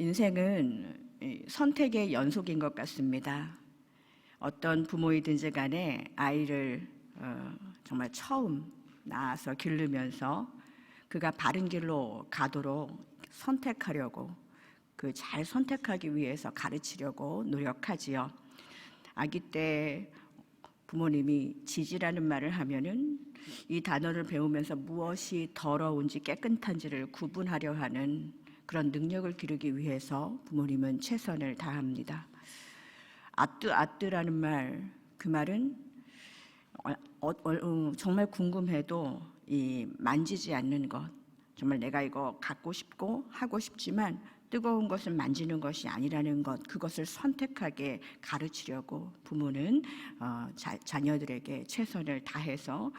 인생은 선택의 연속인 것 같습니다. 어떤 부모이든지 간에 아이를 정말 처음 낳아서 기르면서 그가 바른 길로 가도록 선택하려고 잘 선택하기 위해서 가르치려고 노력하지요. 아기 때 부모님이 지지라는 말을 하면은 이 단어를 배우면서 무엇이 더러운지 깨끗한지를 구분하려 하는 그런 능력을 기르기 위해서 부모님은 최선을 다합니다. 아뜨라는 말, 그 말은 정말 궁금해도 만지지 않는 것, 정말 내가 이거 갖고 싶고 하고 싶지만 뜨거운 것을 만지는 것이 아니라는 것, 그것을 선택하게 가르치려고 부모는 자녀들에게 최선을 다해서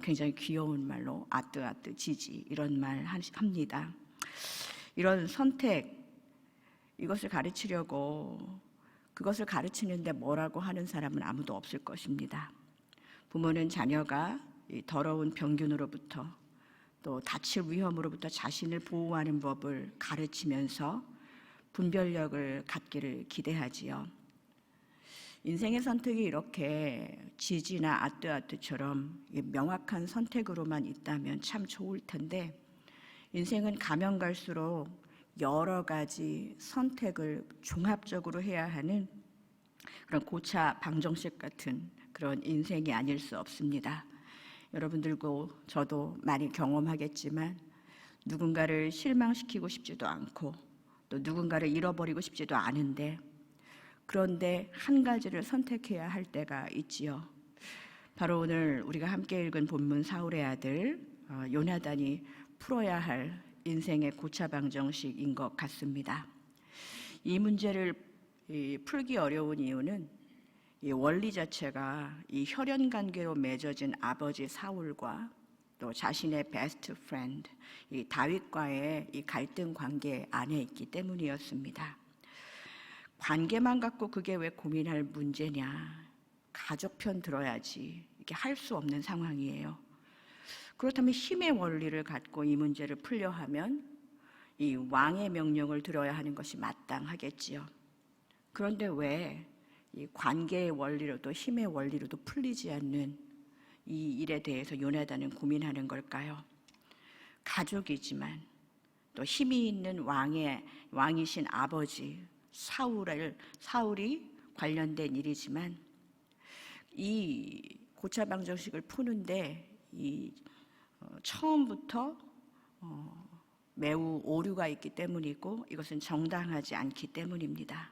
굉장히 귀여운 말로 아뜨 지지 이런 말 합니다. 이런 선택, 이것을 가르치려고 그것을 가르치는데 뭐라고 하는 사람은 아무도 없을 것입니다. 부모는 자녀가 이 더러운 병균으로부터 또 다칠 위험으로부터 자신을 보호하는 법을 가르치면서 분별력을 갖기를 기대하지요. 인생의 선택이 이렇게 지지나 아뜨처럼 명확한 선택으로만 있다면 참 좋을 텐데, 인생은 가면 갈수록 여러 가지 선택을 종합적으로 해야 하는 그런 고차 방정식 같은 그런 인생이 아닐 수 없습니다. 여러분들고 저도 많이 경험하겠지만 누군가를 실망시키고 싶지도 않고 또 누군가를 잃어버리고 싶지도 않은데, 그런데 한 가지를 선택해야 할 때가 있지요. 바로 오늘 우리가 함께 읽은 본문 사울의 아들 요나단이 풀어야 할 인생의 고차방정식인 것 같습니다. 이 문제를 풀기 어려운 이유는 이 원리 자체가 이 혈연 관계로 맺어진 아버지 사울과 또 자신의 베스트 프렌드 이 다윗과의 이 갈등 관계 안에 있기 때문이었습니다. 관계만 갖고 그게 왜 고민할 문제냐? 가족 편 들어야지. 이게 할 수 없는 상황이에요. 그렇다면 힘의 원리를 갖고 이 문제를 풀려 하면 이 왕의 명령을 들어야 하는 것이 마땅하겠지요. 그런데 왜 이 관계의 원리로도 힘의 원리로도 풀리지 않는 이 일에 대해서 요나단은 고민하는 걸까요? 가족이지만 또 힘이 있는 왕이신 아버지 사울이 관련된 일이지만 이 고차방정식을 푸는데 처음부터 매우 오류가 있기 때문이고 이것은 정당하지 않기 때문입니다.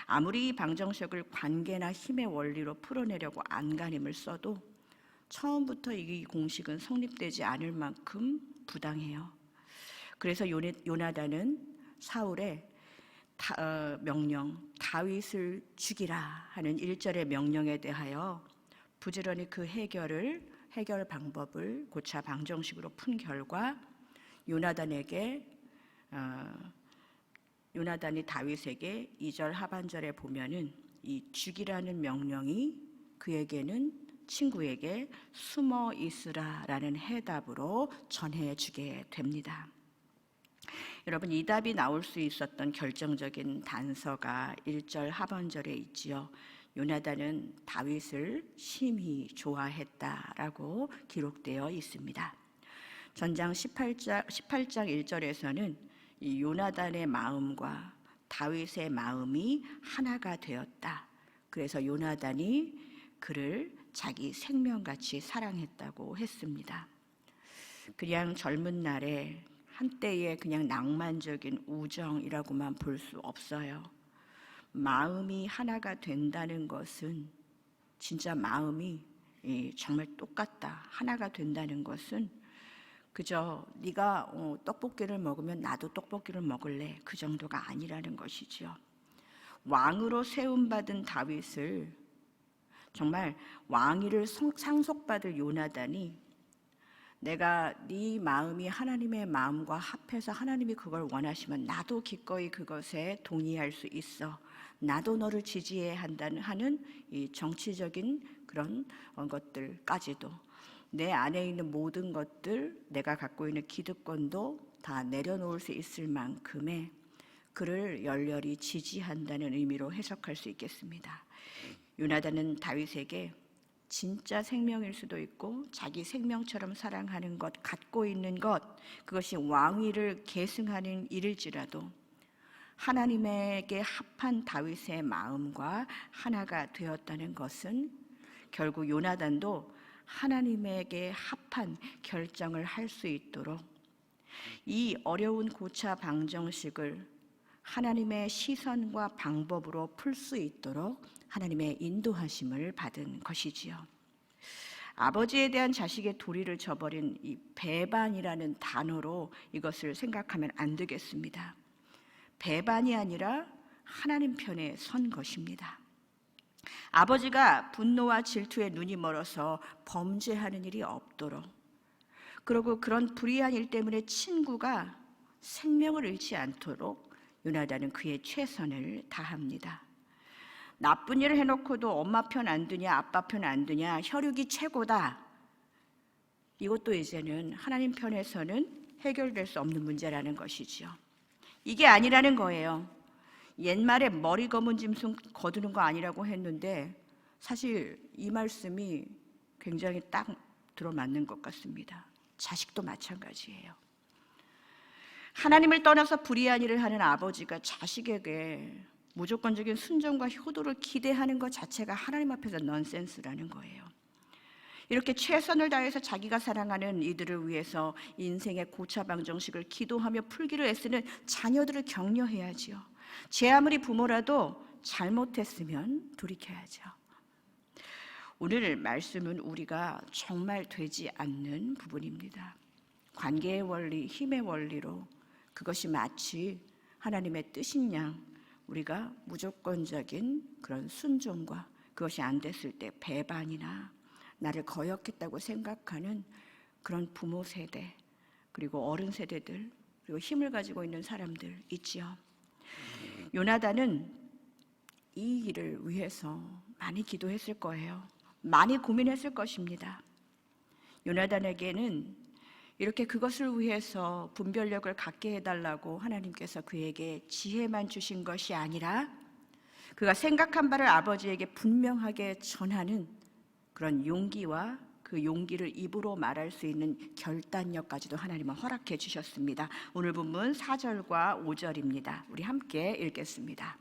아무리 이 방정식을 관계나 힘의 원리로 풀어내려고 안간힘을 써도 처음부터 이 공식은 성립되지 않을 만큼 부당해요. 그래서 요나단은 사울의 명령, 다윗을 죽이라 하는 1절의 명령에 대하여 부지런히 그 해결 방법을 고차 방정식으로 푼 결과 요나단이 다윗에게 2절 하반절에 보면은 이 죽이라는 명령이 그에게는 친구에게 숨어 있으라라는 해답으로 전해주게 됩니다. 여러분, 이 답이 나올 수 있었던 결정적인 단서가 1절 하반절에 있지요. 요나단은 다윗을 심히 좋아했다라고 기록되어 있습니다. 전장 18장 1절에서는 이 요나단의 마음과 다윗의 마음이 하나가 되었다. 그래서 요나단이 그를 자기 생명같이 사랑했다고 했습니다. 그냥 젊은 날에 한때의 그냥 낭만적인 우정이라고만 볼 수 없어요. 마음이 하나가 된다는 것은 진짜 마음이 정말 똑같다. 하나가 된다는 것은 그저 네가 떡볶이를 먹으면 나도 떡볶이를 먹을래. 그 정도가 아니라는 것이지요. 왕으로 세움받은 다윗을 정말 왕위를 상속받을 요나단이 내가 네 마음이 하나님의 마음과 합해서 하나님이 그걸 원하시면 나도 기꺼이 그것에 동의할 수 있어. 나도 너를 지지해야 한다는 하는 이 정치적인 그런 것들까지도 내 안에 있는 모든 것들, 내가 갖고 있는 기득권도 다 내려놓을 수 있을 만큼의 그를 열렬히 지지한다는 의미로 해석할 수 있겠습니다. 요나단은 다윗에게 진짜 생명일 수도 있고 자기 생명처럼 사랑하는 것, 갖고 있는 것, 그것이 왕위를 계승하는 일일지라도 하나님에게 합한 다윗의 마음과 하나가 되었다는 것은 결국 요나단도 하나님에게 합한 결정을 할 수 있도록 이 어려운 고차 방정식을 하나님의 시선과 방법으로 풀 수 있도록 하나님의 인도하심을 받은 것이지요. 아버지에 대한 자식의 도리를 저버린 이 배반이라는 단어로 이것을 생각하면 안 되겠습니다. 배반이 아니라 하나님 편에 선 것입니다. 아버지가 분노와 질투에 눈이 멀어서 범죄하는 일이 없도록, 그리고 그런 불의한 일 때문에 친구가 생명을 잃지 않도록 요나단은 그의 최선을 다합니다. 나쁜 일을 해놓고도 엄마 편 안 드냐, 아빠 편 안 드냐, 혈육이 최고다. 이것도 이제는 하나님 편에서는 해결될 수 없는 문제라는 것이지요. 이게 아니라는 거예요. 옛말에 머리 검은 짐승 거두는 거 아니라고 했는데 사실 이 말씀이 굉장히 딱 들어맞는 것 같습니다. 자식도 마찬가지예요. 하나님을 떠나서 불의한 일을 하는 아버지가 자식에게 무조건적인 순종과 효도를 기대하는 것 자체가 하나님 앞에서 넌센스라는 거예요. 이렇게 최선을 다해서 자기가 사랑하는 이들을 위해서 인생의 고차방정식을 기도하며 풀기를 애쓰는 자녀들을 격려해야지요. 제 아무리 부모라도 잘못했으면 돌이켜야죠. 오늘 말씀은 우리가 정말 되지 않는 부분입니다. 관계의 원리, 힘의 원리로 그것이 마치 하나님의 뜻인 양 우리가 무조건적인 그런 순종과 그것이 안 됐을 때 배반이나 나를 거역했다고 생각하는 그런 부모 세대, 그리고 어른 세대들, 그리고 힘을 가지고 있는 사람들 있지요. 요나단은 이 일을 위해서 많이 기도했을 거예요. 많이 고민했을 것입니다. 요나단에게는 이렇게 그것을 위해서 분별력을 갖게 해달라고 하나님께서 그에게 지혜만 주신 것이 아니라 그가 생각한 바를 아버지에게 분명하게 전하는 그런 용기와 그 용기를 입으로 말할 수 있는 결단력까지도 하나님은 허락해 주셨습니다. 오늘 본문 4절과 5절입니다. 우리 함께 읽겠습니다.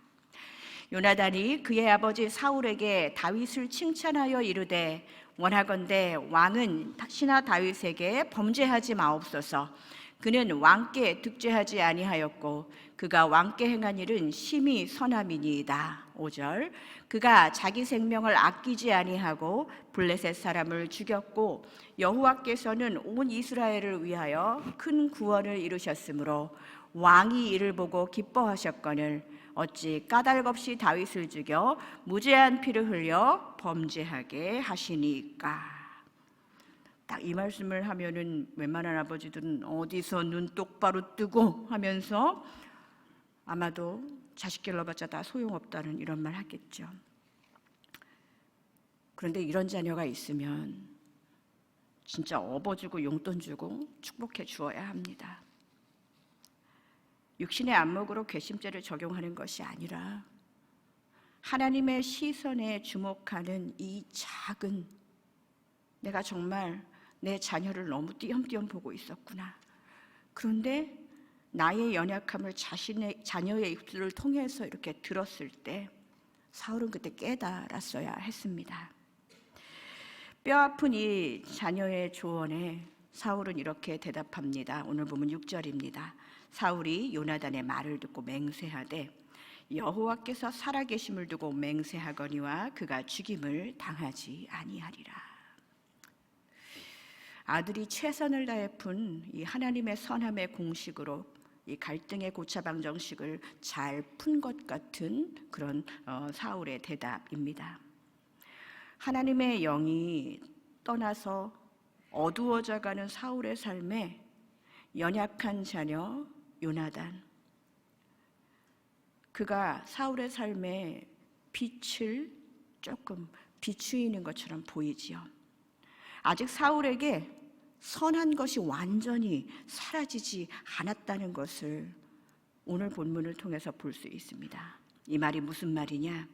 요나단이 그의 아버지 사울에게 다윗을 칭찬하여 이르되 원하건대 왕은 신하 다윗에게 범죄하지 마옵소서. 그는 왕께 득죄하지 아니하였고 그가 왕께 행한 일은 심히 선함이니이다. 5절 그가 자기 생명을 아끼지 아니하고 블레셋 사람을 죽였고 여호와께서는 온 이스라엘을 위하여 큰 구원을 이루셨으므로 왕이 이를 보고 기뻐하셨거늘 어찌 까닭 없이 다윗을 죽여 무죄한 피를 흘려 범죄하게 하시니까. 딱 이 말씀을 하면은 웬만한 아버지들은 어디서 눈 똑바로 뜨고 하면서 아마도 자식 길러봤자 다 소용없다는 이런 말 하겠죠. 그런데 이런 자녀가 있으면 진짜 업어주고 용돈 주고 축복해 주어야 합니다. 육신의 안목으로 괘씸죄를 적용하는 것이 아니라 하나님의 시선에 주목하는 이 작은, 내가 정말 내 자녀를 너무 띄엄띄엄 보고 있었구나. 그런데 나의 연약함을 자신의 자녀의 입술을 통해서 이렇게 들었을 때 사울은 그때 깨달았어야 했습니다. 뼈아픈 이 자녀의 조언에 사울은 이렇게 대답합니다. 오늘 보면 6절입니다. 사울이 요나단의 말을 듣고 맹세하되 여호와께서 살아계심을 두고 맹세하거니와 그가 죽임을 당하지 아니하리라. 아들이 최선을 다해 푼 이 하나님의 선함의 공식으로 이 갈등의 고차방정식을 잘 푼 것 같은 그런 사울의 대답입니다. 하나님의 영이 떠나서 어두워져가는 사울의 삶에 연약한 자녀 요나단, 그가 사울의 삶에 빛을 조금 비추이는 것처럼 보이지요. 아직 사울에게 선한 것이 완전히 사라지지 않았다는 것을 오늘 본문을 통해서 볼 수 있습니다. 이 말이 무슨 말이냐?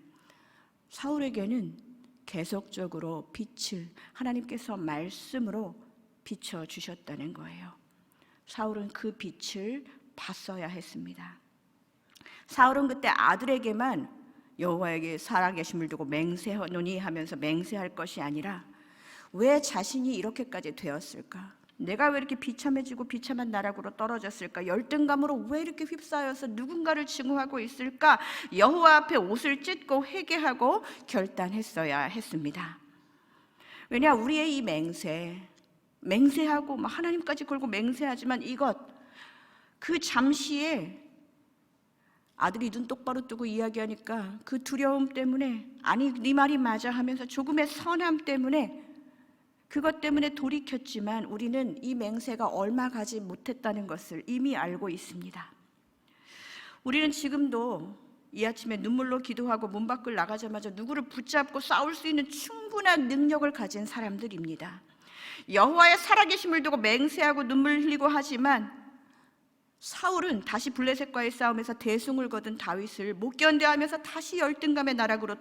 사울에게는 계속적으로 빛을 하나님께서 말씀으로 비춰주셨다는 거예요. 사울은 그 빛을 봤어야 했습니다. 사울은 그때 아들에게만 여호와에게 살아계심을 두고 맹세하노니 하면서 맹세할 것이 아니라 왜 자신이 이렇게까지 되었을까? 내가 왜 이렇게 비참해지고 비참한 나락으로 떨어졌을까? 열등감으로 왜 이렇게 휩싸여서 누군가를 증오하고 있을까? 여호와 앞에 옷을 찢고 회개하고 결단했어야 했습니다. 왜냐, 우리의 이 맹세하고 하나님까지 걸고 맹세하지만 이것 그 잠시에 아들이 눈 똑바로 뜨고 이야기하니까 그 두려움 때문에 아니 네 말이 맞아 하면서 조금의 선함 때문에 그것 때문에 돌이켰지만 우리는 이 맹세가 얼마 가지 못했다는 것을 이미 알고 있습니다. 우리는 지금도 이 아침에 눈물로 기도하고 문 밖을 나가자마자 누구를 붙잡고 싸울 수 있는 충분한 능력을 가진 사람들입니다. 여호와의 살아계심을 두고 맹세하고 눈물 흘리고 하지만 사울은 다시 블레셋과의 싸움에서 대승을 거둔 다윗을 못 견뎌하면서 다시 열등감의 나락으로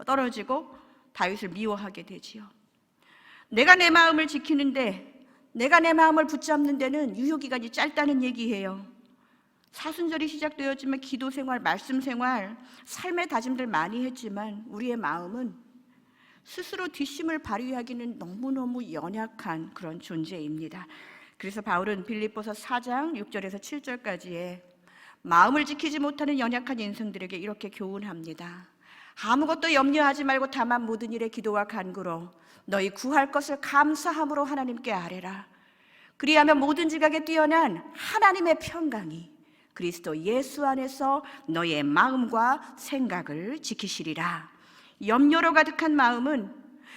떨어지고 다윗을 미워하게 되지요. 내가 내 마음을 지키는데, 내가 내 마음을 붙잡는 데는 유효기간이 짧다는 얘기예요. 사순절이 시작되었지만 기도 생활, 말씀 생활, 삶의 다짐들 많이 했지만 우리의 마음은 스스로 뒷심을 발휘하기는 너무너무 연약한 그런 존재입니다. 그래서 바울은 빌립보서 4장 6절에서 7절까지의 마음을 지키지 못하는 연약한 인생들에게 이렇게 교훈합니다. 아무것도 염려하지 말고 다만 모든 일에 기도와 간구로 너희 구할 것을 감사함으로 하나님께 아뢰라. 그리하면 모든 지각에 뛰어난 하나님의 평강이 그리스도 예수 안에서 너희의 마음과 생각을 지키시리라. 염려로 가득한 마음은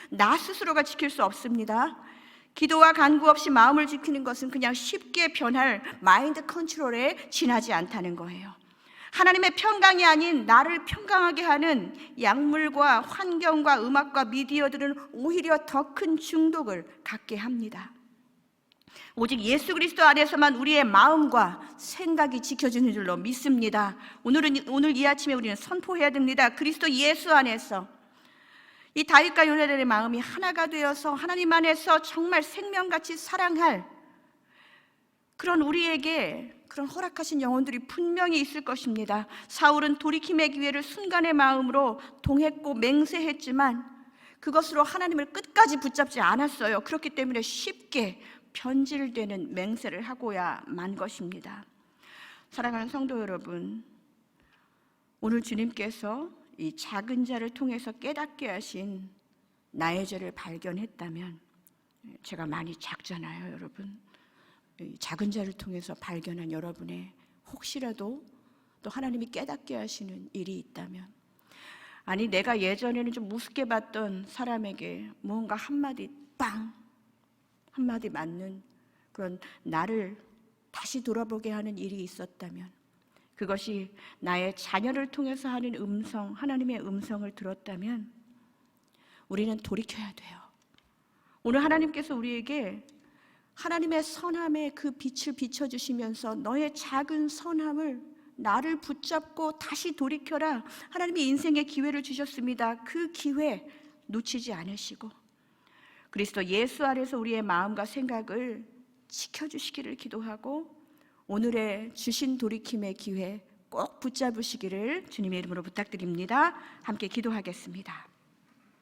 나 스스로가 지킬 수 없습니다. 기도와 간구 없이 마음을 지키는 것은 그냥 쉽게 변할 마인드 컨트롤에 지나지 않다는 거예요. 하나님의 평강이 아닌 나를 평강하게 하는 약물과 환경과 음악과 미디어들은 오히려 더 큰 중독을 갖게 합니다. 오직 예수 그리스도 안에서만 우리의 마음과 생각이 지켜지는 줄로 믿습니다. 오늘 이 아침에 우리는 선포해야 됩니다. 그리스도 예수 안에서 이 다윗과 요나단의 마음이 하나가 되어서 하나님 안에서 정말 생명같이 사랑할 그런 우리에게 그런 허락하신 영혼들이 분명히 있을 것입니다. 사울은 돌이킴의 기회를 순간의 마음으로 동했고 맹세했지만 그것으로 하나님을 끝까지 붙잡지 않았어요. 그렇기 때문에 쉽게 변질되는 맹세를 하고야 만 것입니다. 사랑하는 성도 여러분, 오늘 주님께서 이 작은 자를 통해서 깨닫게 하신 나의 죄를 발견했다면, 제가 많이 작잖아요, 여러분. 작은 자를 통해서 발견한 여러분의 혹시라도 또 하나님이 깨닫게 하시는 일이 있다면, 아니 내가 예전에는 좀 우습게 봤던 사람에게 뭔가 한마디 한마디 맞는 그런 나를 다시 돌아보게 하는 일이 있었다면, 그것이 나의 자녀를 통해서 하는 음성, 하나님의 음성을 들었다면 우리는 돌이켜야 돼요. 오늘 하나님께서 우리에게 하나님의 선함의 그 빛을 비춰주시면서 너의 작은 선함을 나를 붙잡고 다시 돌이켜라. 하나님이 인생의 기회를 주셨습니다. 그 기회 놓치지 않으시고 그리스도 예수 안에서 우리의 마음과 생각을 지켜주시기를 기도하고 오늘의 주신 돌이킴의 기회 꼭 붙잡으시기를 주님의 이름으로 부탁드립니다. 함께 기도하겠습니다.